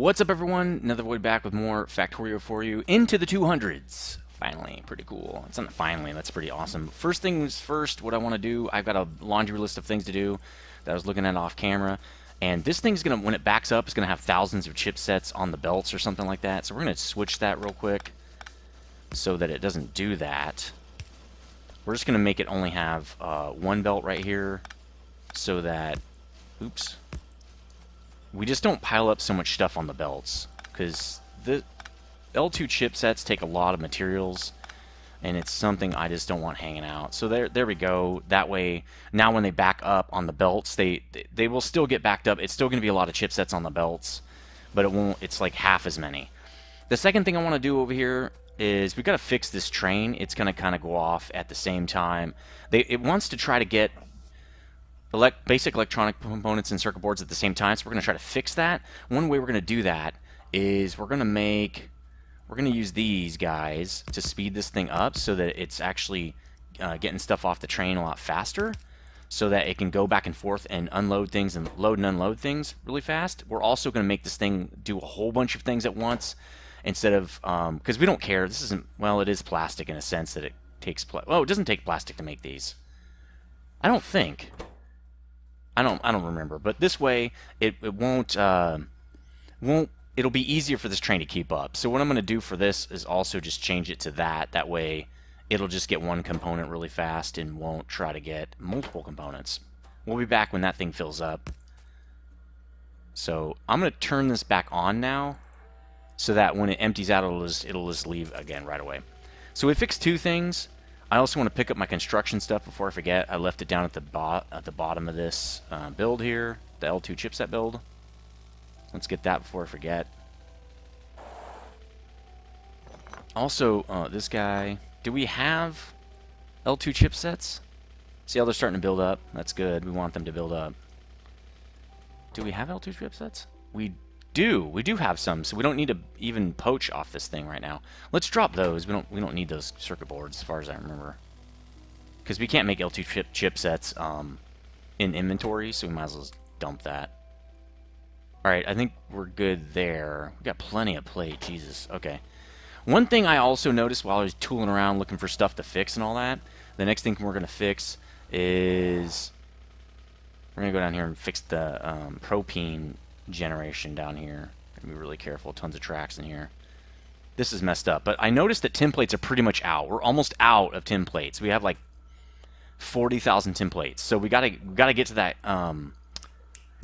What's up, everyone? Nethervvoid back with more Factorio for you. Into the 200s. Finally. Pretty cool. It's not finally. That's pretty awesome. First things first, what I want to do, I've got a laundry list of things to do that I was looking at off camera. And this thing's going to, when it backs up, it's going to have thousands of chipsets on the belts or something like that. So we're going to switch that real quick so that it doesn't do that. We're just going to make it only have one belt right here so that, oops, we just don't pile up so much stuff on the belts, because the L2 chipsets take a lot of materials, and it's something I just don't want hanging out. So there we go. That way, now when they back up on the belts, they will still get backed up. It's still going to be a lot of chipsets on the belts, but it won't. It's like half as many. The second thing I want to do over here is we've got to fix this train. It's going to kind of go off at the same time. It wants to try to get basic electronic components and circuit boards at the same time, so we're going to try to fix that. One way we're going to do that is we're going to use these guys to speed this thing up so that it's actually getting stuff off the train a lot faster, so that it can go back and forth and unload things and load and unload things really fast. We're also going to make this thing do a whole bunch of things at once, instead of, because we don't care. This isn't, well, it is plastic in a sense that it takes, well, it doesn't take plastic to make these. I don't think. I don't remember, but this way it won't it'll be easier for this train to keep up. So what I'm going to do for this is also just change it to that. That way it'll just get one component really fast and won't try to get multiple components. We'll be back when that thing fills up. So I'm going to turn this back on now, so that when it empties out, it'll just leave again right away. So we fixed two things. I also want to pick up my construction stuff before I forget. I left it down at the bottom of this build here, the L2 chipset build. Let's get that before I forget. Also, this guy, do we have L2 chipsets? See how they're starting to build up? That's good. We want them to build up. Do we have L2 chipsets? We do. We do have some, so we don't need to even poach off this thing right now. Let's drop those. We don't need those circuit boards, as far as I remember, because we can't make L2 chipsets in inventory, so we might as well dump that. All right, I think we're good there. We got plenty of plate. Jesus. Okay. One thing I also noticed while I was tooling around looking for stuff to fix and all that, the next thing we're gonna fix is we're gonna go down here and fix the propane generation down here. Gotta be really careful. Tons of tracks in here. This is messed up, but I noticed that tin plates are pretty much out. We're almost out of tin plates. We have like 40,000 tin plates, so we gotta get to that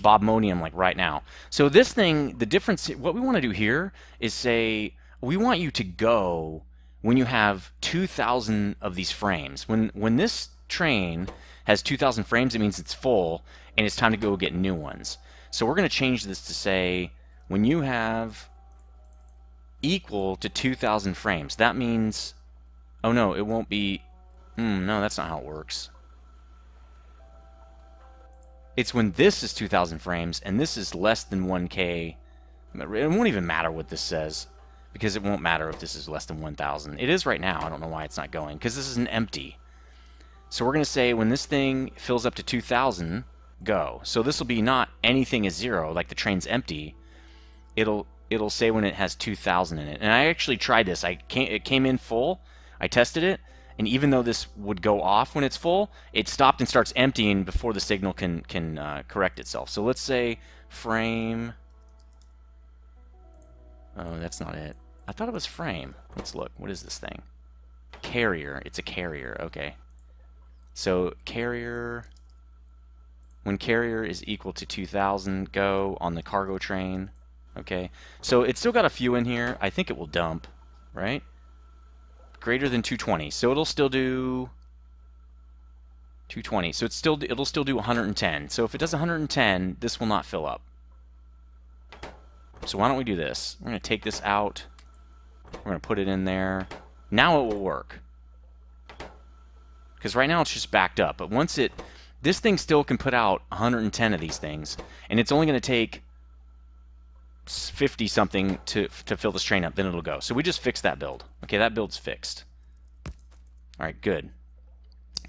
bobmonium like right now. So this thing, the difference, what we want to do here is say we want you to go when you have 2,000 of these frames. When this train has 2,000 frames, it means it's full and it's time to go get new ones. So we're going to change this to say when you have equal to 2,000 frames. That means, oh no, it won't be, no, that's not how it works. It's when this is 2,000 frames and this is less than 1K. It won't even matter what this says, because it won't matter if this is less than 1,000. It is right now. I don't know why it's not going, because this is an empty. So we're going to say when this thing fills up to 2,000, go. So this will be not anything is 0, like the train's empty. It'll say when it has 2,000 in it. And I actually tried this. It came in full. I tested it, and even though this would go off when it's full, it stopped and starts emptying before the signal can correct itself. So let's say frame. Oh, that's not it. I thought it was frame. Let's look. What is this thing? Carrier. It's a carrier. Okay. So carrier. When carrier is equal to 2,000, go on the cargo train. Okay. So it's still got a few in here. I think it will dump, right? Greater than 220. So it'll still do 220. So it'll still do 110. So if it does 110, this will not fill up. So why don't we do this? We're going to take this out. We're going to put it in there. Now it will work. Because right now it's just backed up. But once this thing still can put out 110 of these things, and it's only going to take 50 something to fill this train up, then it'll go. So we just fixed that build. Okay, that build's fixed. All right, good.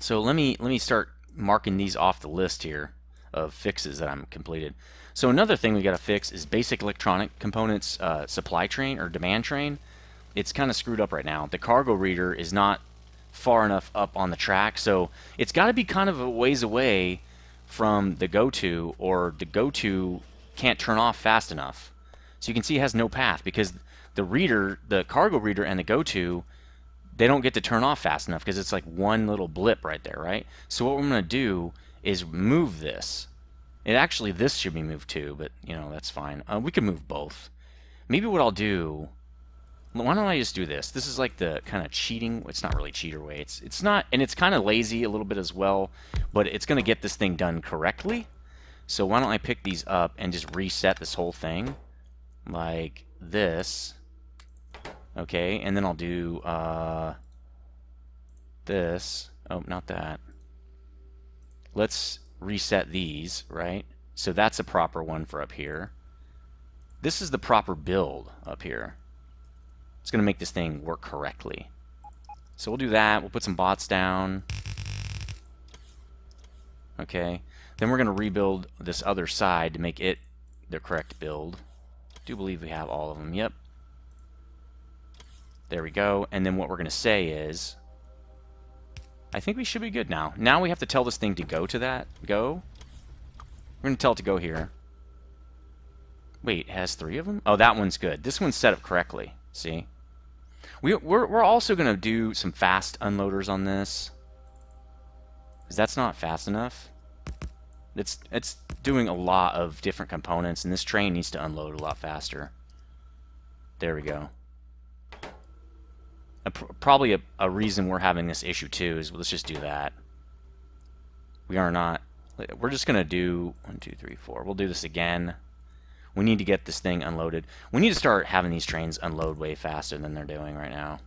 So let me start marking these off the list here. of fixes that I'm completed. So another thing we got to fix is basic electronic components supply train or demand train. It's kind of screwed up right now. The cargo reader is not far enough up on the track, so it's got to be kind of a ways away from the go-to, or the go-to can't turn off fast enough. So you can see it has no path because the reader, the cargo reader and the go-to, they don't get to turn off fast enough because it's like one little blip right there, right? So what we're going to do is move this. Actually, this should be moved too, but you know, that's fine. We can move both. Maybe what I'll do, why don't I just do this? This is like the kind of cheating. It's not really cheater way. It's not, and it's kind of lazy a little bit as well, but it's going to get this thing done correctly. So why don't I pick these up and just reset this whole thing like this. Okay, and then I'll do this. Oh, not that. Let's reset these, right? So that's a proper one for up here. This is the proper build up here. It's going to make this thing work correctly. So we'll do that. We'll put some bots down. Okay. Then we're going to rebuild this other side to make it the correct build. I do believe we have all of them. Yep. There we go. And then what we're going to say is, I think we should be good now. Now we have to tell this thing to go to that. Go. We're going to tell it to go here. Wait, it has 3 of them? Oh, that one's good. This one's set up correctly. See? We're also going to do some fast unloaders on this, because that's not fast enough. It's doing a lot of different components, and this train needs to unload a lot faster. There we go. Probably a reason we're having this issue too is, let's just do that. We're just going to do 1, 2, 3, 4. We'll do this again. We need to get this thing unloaded. We need to start having these trains unload way faster than they're doing right now.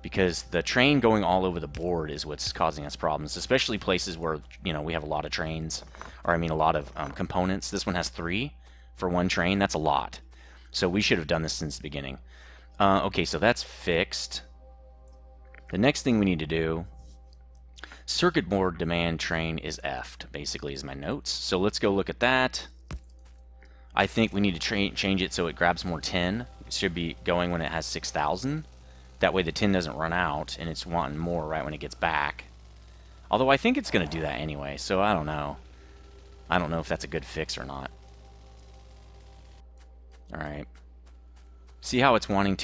Because the train going all over the board is what's causing us problems, especially places where, you know, we have a lot of trains, or I mean a lot of components. This one has 3 for one train. That's a lot. So we should have done this since the beginning. Okay, so that's fixed. The next thing we need to do, circuit board demand train is effed, basically, is my notes. So let's go look at that. I think we need to change it so it grabs more tin. It should be going when it has 6,000. That way the tin doesn't run out, and it's wanting more right when it gets back. Although I think it's going to do that anyway, so I don't know. I don't know if that's a good fix or not. Alright. See how it's wanting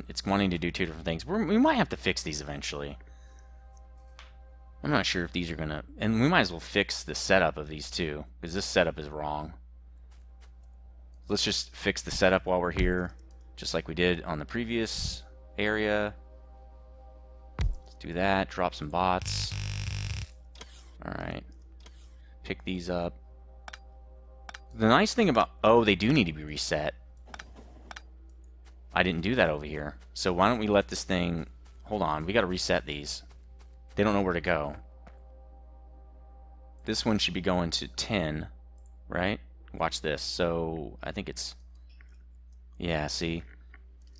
it's wanting to do 2 different things. We might have to fix these eventually. I'm not sure if these are going to... And we might as well fix the setup of these too, because this setup is wrong. Let's just fix the setup while we're here, just like we did on the previous area. Let's do that. Drop some bots. Alright. Pick these up. The nice thing about... Oh, they do need to be reset. I didn't do that over here. So why don't we let this thing... Hold on. We got to reset these. They don't know where to go. This one should be going to 10, right? Watch this. So I think it's... Yeah, see?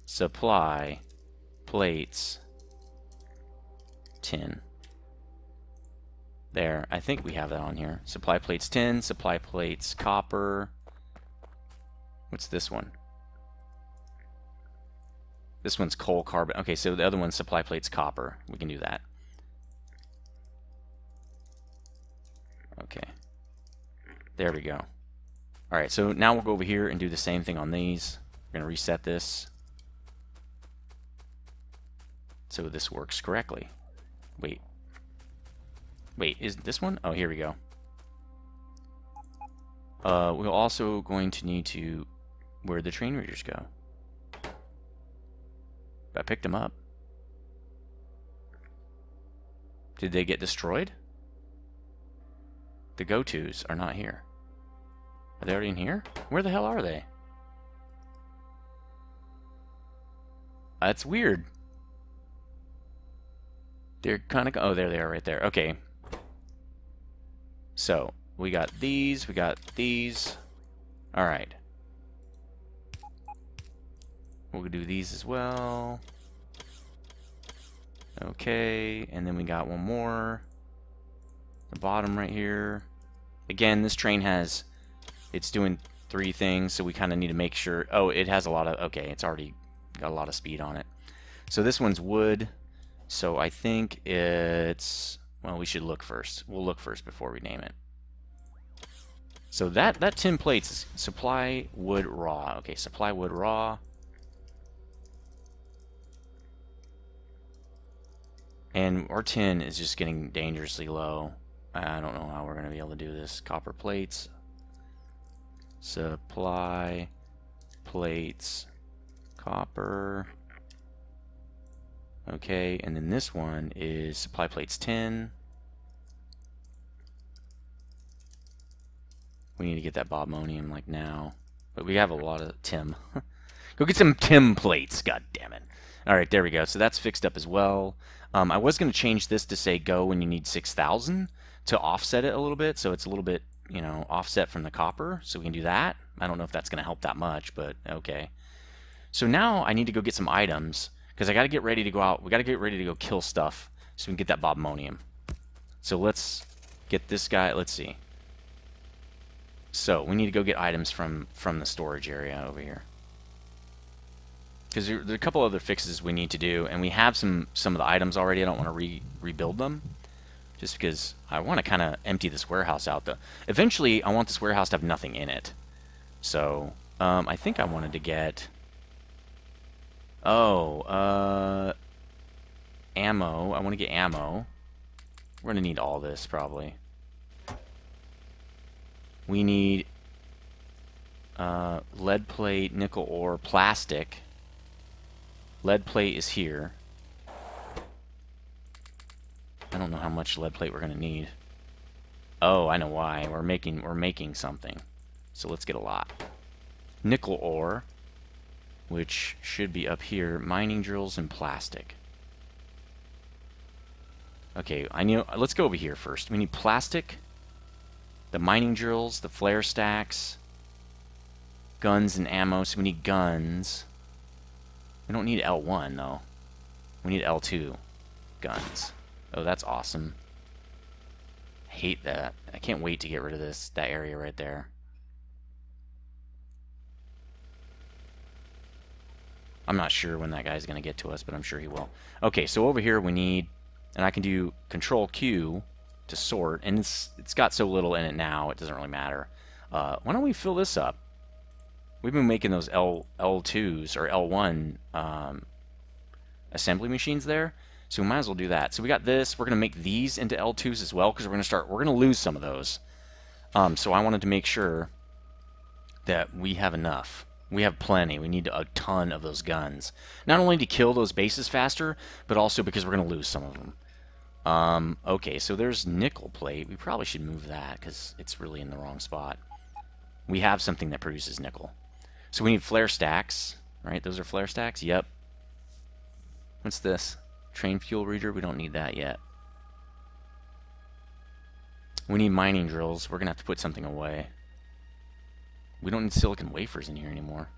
Supply plates 10. There. I think we have that on here. Supply plates 10. Supply plates copper. What's this one? This one's coal carbon. Okay, so the other one's supply plates copper. We can do that. Okay. There we go. Alright, so now we'll go over here and do the same thing on these. We're going to reset this so this works correctly. Wait. Wait, is this one? Oh, here we go. We're also going to need to... Where'd the train readers go? I picked them up. Did they get destroyed? The go-tos are not here. Are they already in here? Where the hell are they? That's weird. They're kind of... Oh, there they are right there. Okay. So, we got these. We got these. Alright. We'll do these as well. Okay, and then we got one more. the bottom right here. Again, this train it's doing 3 things, so we kind of need to make sure. Oh, it has a lot of, okay, it's already got a lot of speed on it. So this one's wood, so I think it's, well, we should look first. We'll look first before we name it. So that tin plates, supply wood raw. Okay, supply wood raw. And our tin is just getting dangerously low. I don't know how we're going to be able to do this. Copper plates. Supply plates. Copper. Okay, and then this one is supply plates tin. We need to get that bobmonium like now. But we have a lot of Tim. Go get some Tim plates, god damn it. Alright, there we go. So that's fixed up as well. I was going to change this to say go when you need 6,000 to offset it a little bit. So it's a little bit, you know, offset from the copper. So we can do that. I don't know if that's going to help that much, but okay. So now I need to go get some items because I got to get ready to go out. We got to get ready to go kill stuff so we can get that bobmonium. So let's get this guy. Let's see. So we need to go get items from the storage area over here. Because there are a couple other fixes we need to do, and we have some of the items already. I don't want to rebuild them, just because I want to kind of empty this warehouse out. Eventually, I want this warehouse to have nothing in it. So I think I wanted to get ammo. I want to get ammo. We're going to need all this probably. We need lead plate, nickel ore, plastic. Lead plate is here. I don't know how much lead plate we're going to need. Oh, I know why. We're making something. So let's get a lot. Nickel ore, which should be up here. Mining drills and plastic. Okay, let's go over here first. We need plastic, the mining drills, the flare stacks, guns and ammo. So we need guns. We don't need L1 though. We need L2 guns. Oh, that's awesome. I hate that. I can't wait to get rid of that area right there. I'm not sure when that guy's going to get to us, but I'm sure he will. Okay, so over here we need, and I can do Control Q to sort, and it's got so little in it now, it doesn't really matter. Why don't we fill this up? We've been making those L2s or L1 assembly machines there, so we might as well do that. So we got this. We're going to make these into L2s as well because we're going to lose some of those. So I wanted to make sure that we have enough. We have plenty. We need a ton of those guns. Not only to kill those bases faster, but also because we're going to lose some of them. Okay, so there's nickel plate. We probably should move that because it's really in the wrong spot. We have something that produces nickel. So we need flare stacks, right? Those are flare stacks? Yep. What's this? Train fuel reader? We don't need that yet. We need mining drills. We're going to have to put something away. We don't need silicon wafers in here anymore.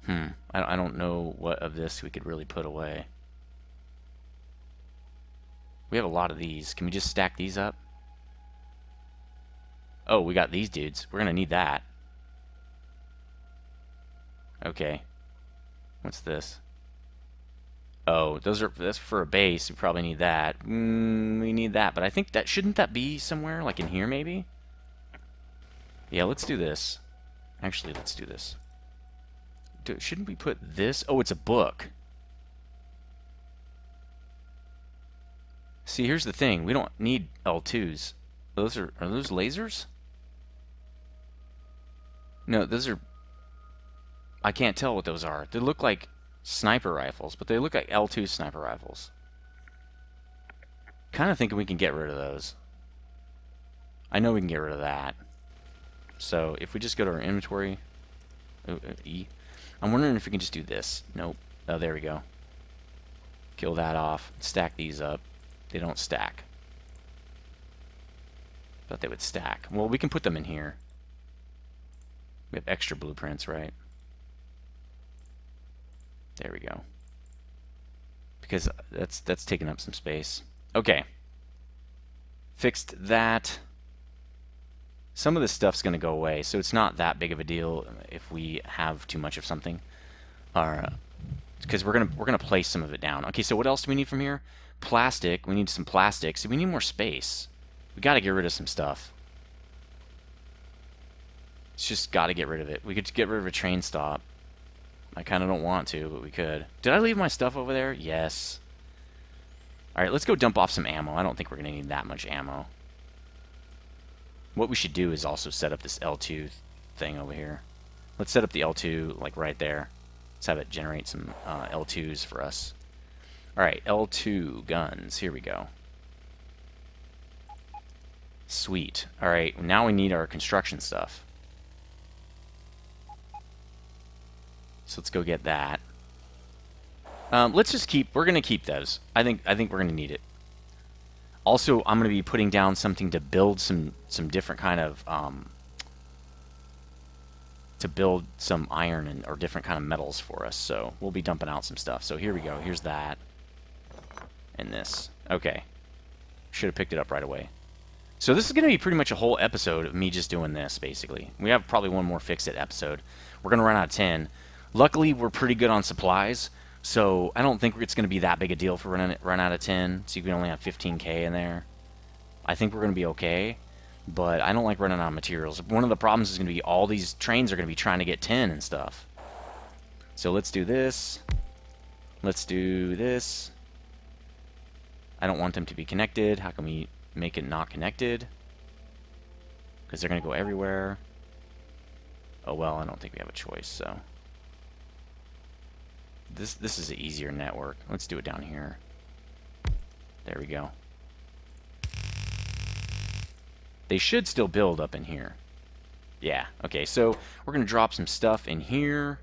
I don't know what of this we could really put away. We have a lot of these. Can we just stack these up? Oh, we got these dudes. We're going to need that. Okay. What's this? Oh, that's for a base. We probably need that. We need that, but I think that shouldn't that be somewhere like in here maybe? Yeah, let's do this. Actually, let's do this. Shouldn't we put this? Oh, it's a book. See, here's the thing. We don't need L2s. Are those lasers? No, those are... I can't tell what those are. They look like sniper rifles, but they look like L2 sniper rifles. Kind of thinking we can get rid of those. I know we can get rid of that. So if we just go to our inventory, E, I'm wondering if we can just do this. Nope. Oh, there we go. Kill that off. Stack these up. They don't stack. Thought they would stack. Well, we can put them in here. We have extra blueprints, right? There we go. Because that's taking up some space. Okay. Fixed that. Some of this stuff's going to go away, so it's not that big of a deal if we have too much of something. Because we're gonna place some of it down. Okay, so what else do we need from here? Plastic. We need some plastic. So we need more space. We got to get rid of some stuff. It's just got to get rid of it. We could get rid of a train stop. I kind of don't want to, but we could. Did I leave my stuff over there? Yes. Alright, let's go dump off some ammo. I don't think we're going to need that much ammo. What we should do is also set up this L2 thing over here. Let's set up the L2, like, right there. Let's have it generate some L2s for us. Alright, L2 guns. Here we go. Sweet. Alright, now we need our construction stuff. So let's go get that. Let's just keep... We're going to keep those. I think we're going to need it. Also, I'm going to be putting down something to build some different kind of... to build some iron or different kind of metals for us. So we'll be dumping out some stuff. So here we go. Here's that. And this. Okay. Should have picked it up right away. So this is going to be pretty much a whole episode of me just doing this, basically. We have probably one more fix-it episode. We're going to run out of 10. Luckily, we're pretty good on supplies, so I don't think it's going to be that big a deal for run out of 10, so you can only have 15k in there. I think we're going to be okay, but I don't like running out of materials. One of the problems is going to be all these trains are going to be trying to get 10 and stuff. So let's do this. Let's do this. I don't want them to be connected. How can we make it not connected? Because they're going to go everywhere. Oh well, I don't think we have a choice, so... This is an easier network. Let's do it down here. There we go. They should still build up in here. Yeah, okay, so we're going to drop some stuff in here.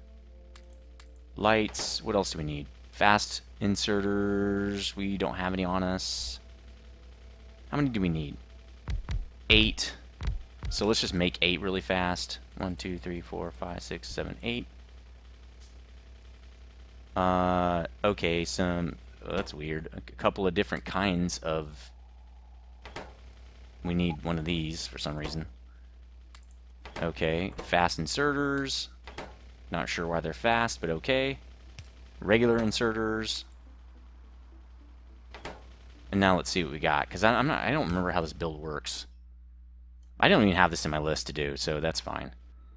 Lights. What else do we need? Fast inserters. We don't have any on us. How many do we need? 8. So let's just make 8 really fast. 1, 2, 3, 4, 5, 6, 7, 8. Okay, that's weird. A couple of different kinds of... We need one of these for some reason. Okay, fast inserters. Not sure why they're fast, but okay. Regular inserters. And now let's see what we got, because I don't remember how this build works. I don't even have this in my list to do, so that's fine.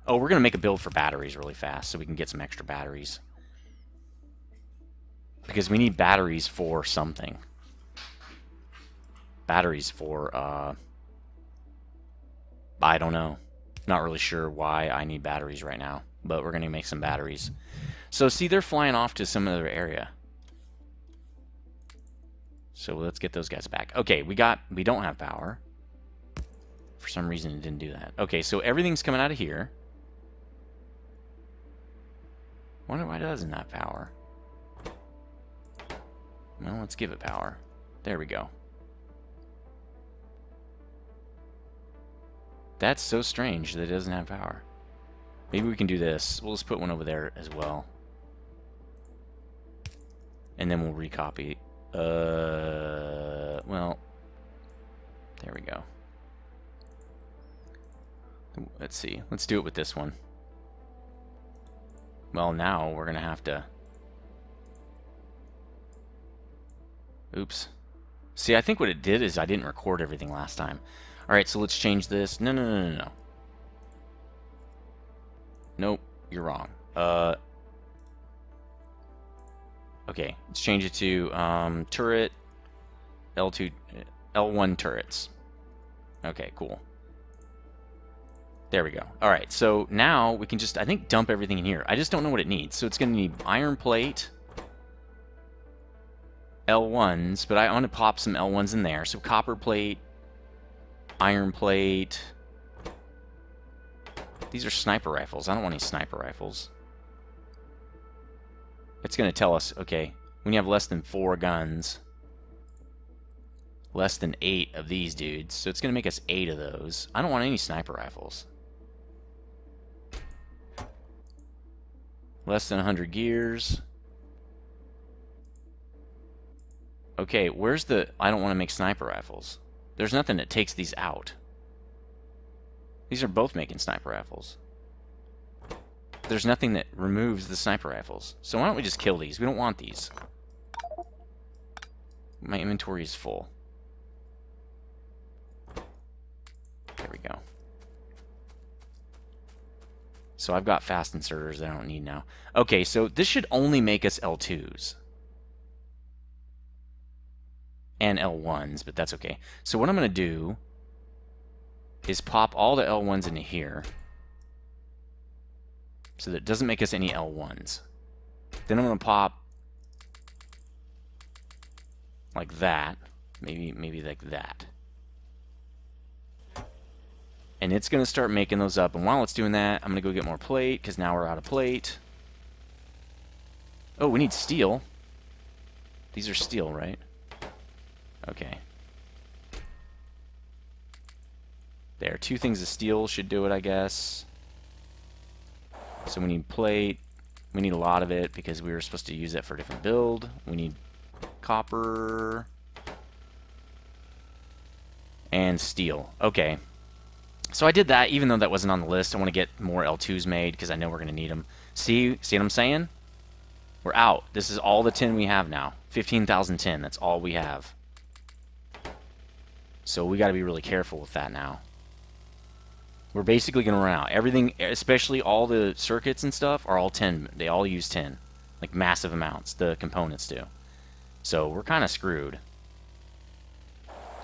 Oh, we're going to make a build for batteries really fast, so we can get some extra batteries. Because we need batteries for something. Batteries for, I don't know. Not really sure why I need batteries right now. But we're going to make some batteries. So, see, they're flying off to some other area. So, let's get those guys back. Okay, we don't have power. For some reason, it didn't do that. Okay, so everything's coming out of here. Wonder why it doesn't have power. Well, let's give it power. There we go. That's so strange that it doesn't have power. Maybe we can do this. We'll just put one over there as well. And then we'll recopy. Well, there we go. Let's see. Let's do it with this one. Well, now we're going to have to... Oops. See, I think what it did is I didn't record everything last time. Alright, so let's change this. No. Nope, you're wrong. Okay, let's change it to turret L1 turrets. Okay, cool. There we go. Alright, so now we can just, I think, dump everything in here. I just don't know what it needs. So it's going to need iron plate, L1s, but I want to pop some L1s in there. So copper plate, iron plate. These are sniper rifles. I don't want any sniper rifles. It's going to tell us, okay, when you have less than 4 guns, less than 8 of these dudes. So it's going to make us 8 of those. I don't want any sniper rifles. Less than 100 gears. Okay, where's the... I don't want to make sniper rifles. There's nothing that takes these out. These are both making sniper rifles. There's nothing that removes the sniper rifles. So why don't we just kill these? We don't want these. My inventory is full. There we go. So I've got fast inserters that I don't need now. Okay, so this should only make us L2s. And L1s, but that's okay. So what I'm going to do is pop all the L1s into here. So that it doesn't make us any L1s. Then I'm going to pop like that. Maybe like that. And it's going to start making those up. And while it's doing that, I'm going to go get more plate, because now we're out of plate. Oh, we need steel. These are steel, right? Okay. There. 2 things of steel should do it, I guess. So we need plate. We need a lot of it, because we were supposed to use it for a different build. We need copper. And steel. Okay. So I did that, even though that wasn't on the list. I want to get more L2s made, because I know we're going to need them. See what I'm saying? We're out. This is all the tin we have now. 15,000 tin. That's all we have. So we got to be really careful with that now. We're basically going to run out. Everything, especially all the circuits and stuff, are all tin. They all use tin. Like massive amounts. The components do. So we're kind of screwed.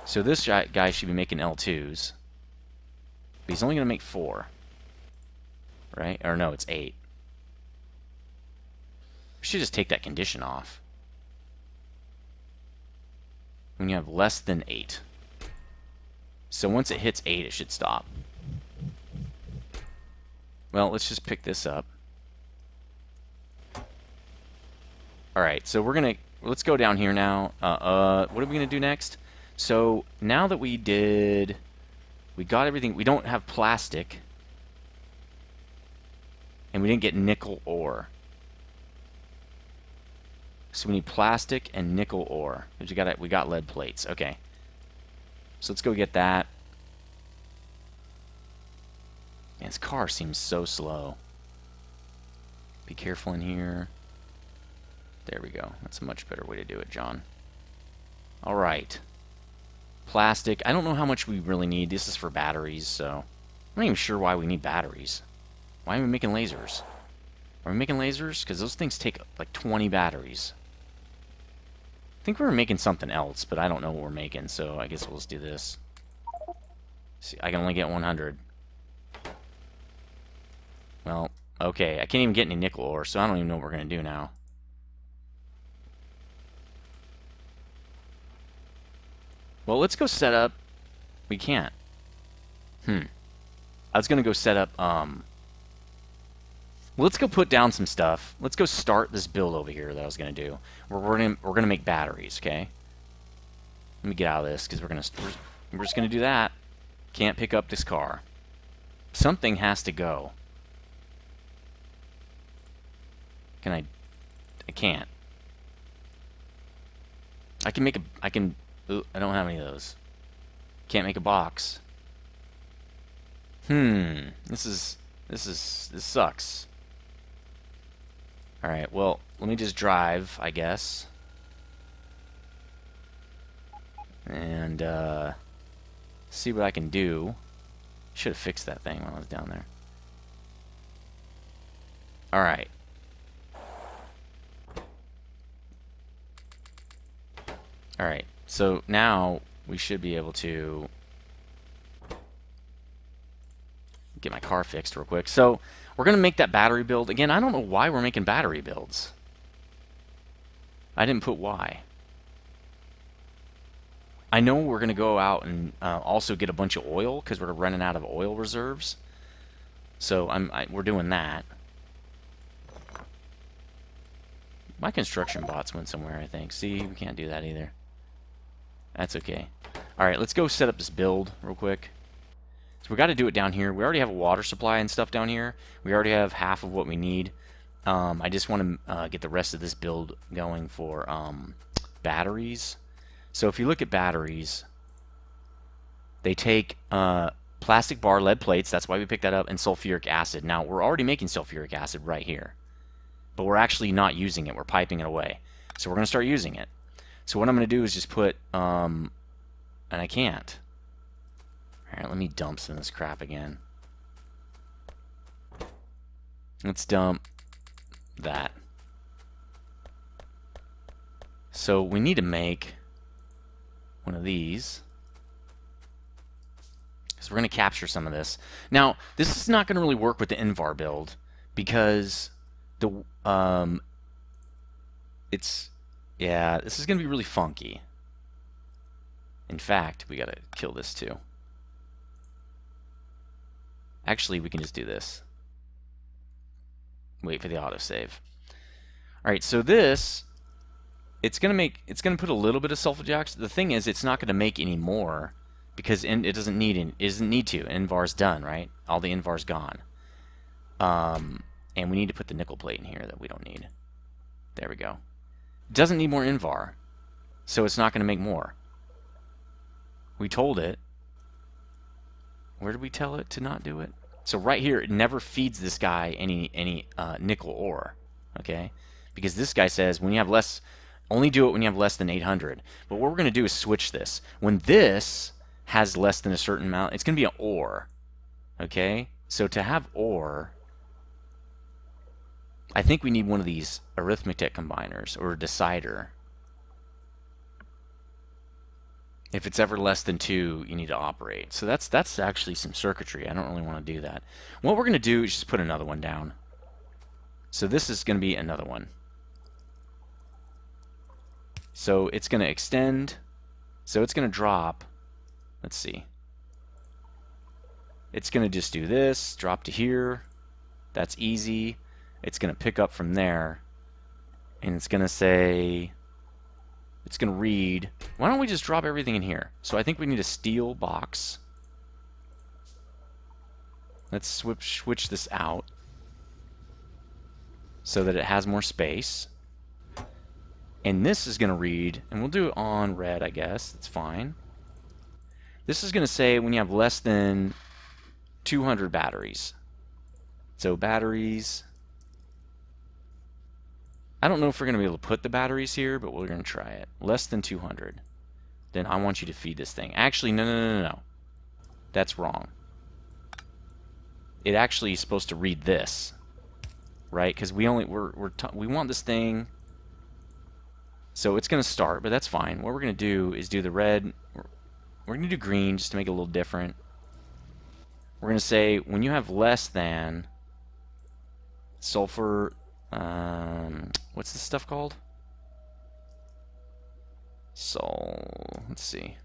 So this guy should be making L2s. But he's only going to make 4. Right? Or no, it's 8. We should just take that condition off. When you have less than 8. So once it hits 8, it should stop. Well, let's just pick this up. Alright, so we're going to... Let's go down here now. What are we going to do next? So, now that we did... We got everything. We don't have plastic. And we didn't get nickel ore. So we need plastic and nickel ore. We got lead plates. Okay. So let's go get that. Man, this car seems so slow. Be careful in here. There we go. That's a much better way to do it, John. Alright. Plastic. I don't know how much we really need. This is for batteries, so... I'm not even sure why we need batteries. Why are we making lasers? Are we making lasers? Because those things take like 20 batteries. I think we were making something else, but I don't know what we're making, so I guess we'll just do this. See, I can only get 100. Well, okay. I can't even get any nickel ore, so I don't even know what we're going to do now. Well, let's go set up... We can't. I was going to go set up... Let's go put down some stuff. Let's go start this build over here that I was going to do. We're gonna make batteries, okay? Let me get out of this, because we're just going to do that. Can't pick up this car. Something has to go. Can I can't. I can make a... Ooh, I don't have any of those. Can't make a box. This sucks. Alright, well, let me just drive, I guess. And, see what I can do. Should have fixed that thing while I was down there. Alright. Alright, so now we should be able to get my car fixed real quick. So we're going to make that battery build. Again, I don't know why we're making battery builds. I didn't put why. I know we're going to go out and also get a bunch of oil because we're running out of oil reserves. So we're doing that. My construction bots went somewhere, I think. See, we can't do that either. That's okay. Alright, let's go set up this build real quick. So we got to do it down here. We already have a water supply and stuff down here. We already have half of what we need. I just want to get the rest of this build going for batteries. So if you look at batteries, They take plastic bar lead plates, that's why we picked that up, and sulfuric acid. Now, we're already making sulfuric acid right here, but we're actually not using it. We're piping it away. So we're going to start using it. So what I'm going to do is just put, and I can't. All right, let me dump some of this crap again. Let's dump that. So we need to make one of these. So we're going to capture some of this. Now, this is not going to really work with the invar build because the this is going to be really funky. In fact, we got to kill this too. Actually, we can just do this. Wait for the autosave. All right, so this it's going to put a little bit of sulfur dioxide. The thing is, it's not going to make any more because it doesn't need to. Invar's done, right? All the invar's gone. And we need to put the nickel plate in here that we don't need. There we go. It doesn't need more invar, so it's not going to make more. We told it. Where did we tell it to not do it? So right here, it never feeds this guy any nickel ore, okay? Because this guy says when you have less, only do it when you have less than 800. But what we're going to do is switch this. When this has less than a certain amount, it's going to be an ore, okay? So to have ore, I think we need one of these arithmetic combiners or a decider. If it's ever less than 2, you need to operate. So that's actually some circuitry. I don't really want to do that. What we're going to do is just put another one down. So this is going to be another one. So it's going to extend. So it's going to drop. Let's see. It's going to just do this, drop to here. That's easy. It's going to pick up from there. And it's going to say... It's going to read, why don't we just drop everything in here? So I think we need a steel box. Let's switch this out so that it has more space. And this is going to read, and we'll do it on red, I guess. That's fine. This is going to say when you have less than 200 batteries. So batteries... I don't know if we're going to be able to put the batteries here, but we're going to try it. Less than 200. Then I want you to feed this thing. Actually, no. That's wrong. It actually is supposed to read this, right? Because we want this thing. So it's going to start, but that's fine. What we're going to do is do the red. We're going to do green just to make it a little different. We're going to say when you have less than sulfur. What's this stuff called? So, let's see.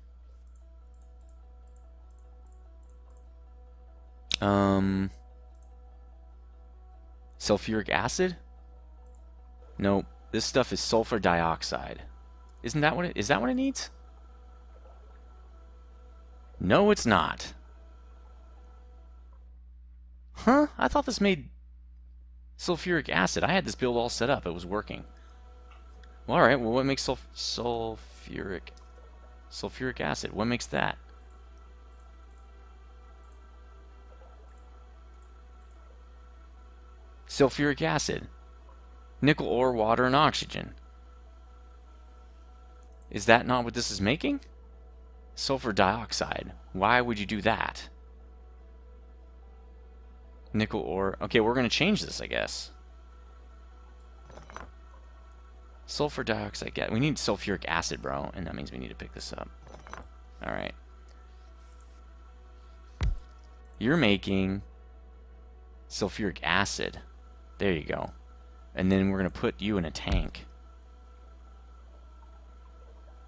Sulfuric acid? Nope. This stuff is sulfur dioxide. Isn't that what is that what it needs? No, it's not. Huh? I thought this made sulfuric acid. I had this build all set up. It was working. Well, alright. Well, what makes sulfuric acid? What makes that? Sulfuric acid. Nickel ore, water, and oxygen. Is that not what this is making? Sulfur dioxide. Why would you do that? Nickel ore. Okay, we're going to change this, I guess. Sulfur dioxide. We need sulfuric acid, bro. And that means we need to pick this up. Alright. You're making sulfuric acid. There you go. And then we're going to put you in a tank.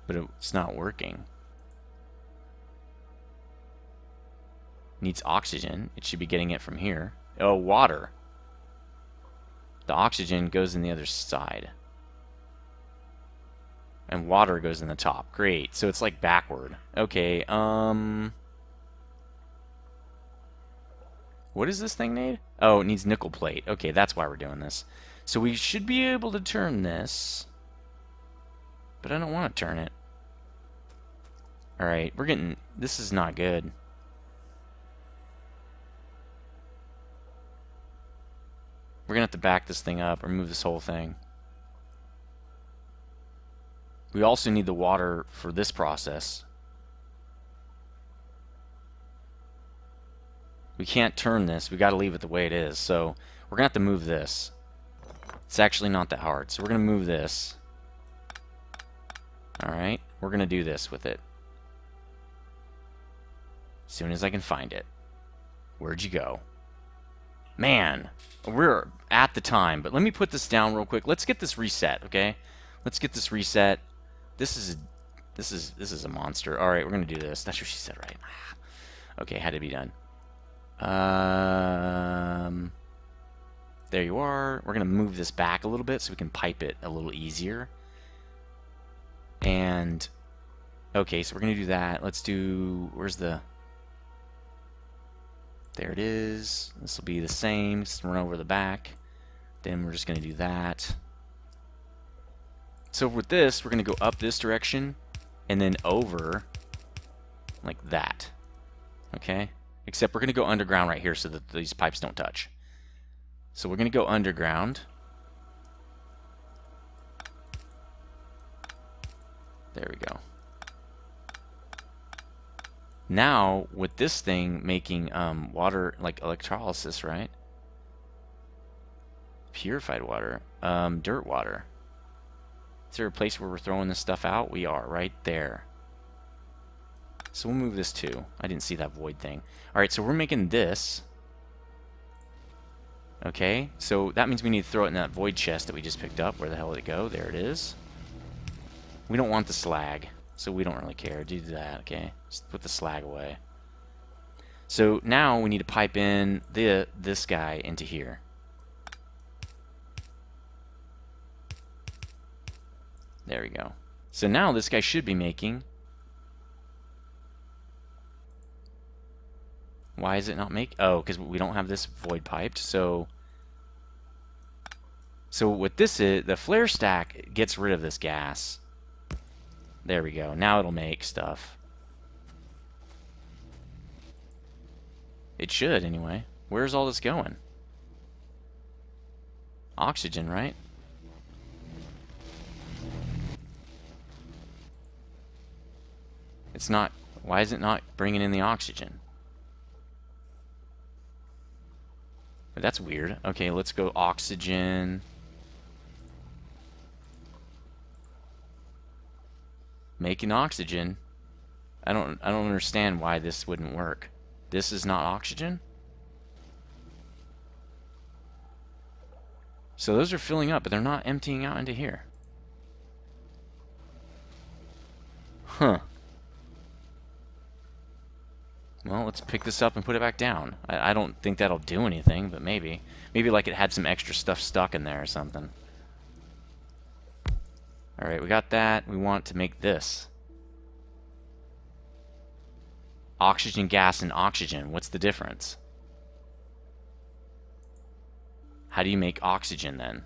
But it's not working. Needs oxygen. It should be getting it from here. Oh, water. The oxygen goes in the other side. And water goes in the top. Great. So it's like backward. Okay, what does this thing need? Oh, it needs nickel plate. Okay, that's why we're doing this. So we should be able to turn this. But I don't want to turn it. Alright, we're getting... This is not good. We're gonna have to back this thing up or move this whole thing. We also need the water for this process. We can't turn this. We gotta leave it the way it is. So we're gonna have to move this. It's actually not that hard. So we're gonna move this. Alright, we're gonna do this with it. As soon as I can find it. Where'd you go? Man, we're at the time, but let me put this down real quick. Let's get this reset, okay? Let's get this reset. This is a monster. All right, we're gonna do this. That's what she said, right? Okay, had to be done. There you are. We're gonna move this back a little bit so we can pipe it a little easier. And okay, so we're gonna do that. Let's do. Where's the? There it is. This will be the same. Just run over the back. Then we're just going to do that. So with this, we're going to go up this direction and then over like that. Okay? Except we're going to go underground right here so that these pipes don't touch. So we're going to go underground. There we go. Now, with this thing making water, like electrolysis, right? Purified water. Dirt water. Is there a place where we're throwing this stuff out? We are, right there. So we'll move this too. I didn't see that void thing. Alright, so we're making this. Okay, so that means we need to throw it in that void chest that we just picked up. Where the hell did it go? There it is. We don't want the slag. So we don't really care. Do that, okay? Just put the slag away. So now we need to pipe in this guy into here. There we go. So now this guy should be making... Why is it not make? Oh, because we don't have this void piped. So what this is, the flare stack gets rid of this gas. There we go. Now it'll make stuff. It should, anyway. Where's all this going? Oxygen, right? It's not... Why is it not bringing in the oxygen? That's weird. Okay, let's go oxygen... Making oxygen. I don't understand why this wouldn't work. This is not oxygen? So those are filling up, but they're not emptying out into here. Huh. Well, let's pick this up and put it back down. I don't think that'll do anything, but maybe. Maybe like it had some extra stuff stuck in there or something. Alright, we got that. We want to make this. Oxygen gas and oxygen. What's the difference? How do you make oxygen then?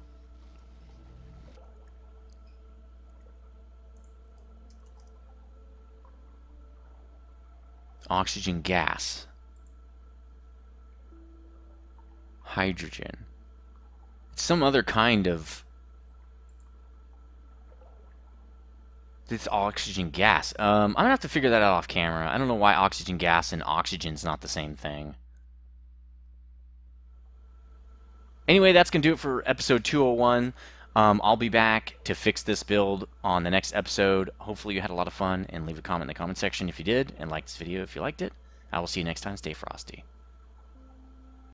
Oxygen gas. Hydrogen. It's some other kind of... It's oxygen gas. I'm gonna have to figure that out off camera. I don't know why oxygen gas and oxygen's not the same thing. Anyway, that's gonna do it for episode 201. I'll be back to fix this build on the next episode. Hopefully you had a lot of fun, and leave a comment in the comment section if you did, and like this video if you liked it. I will see you next time. Stay frosty.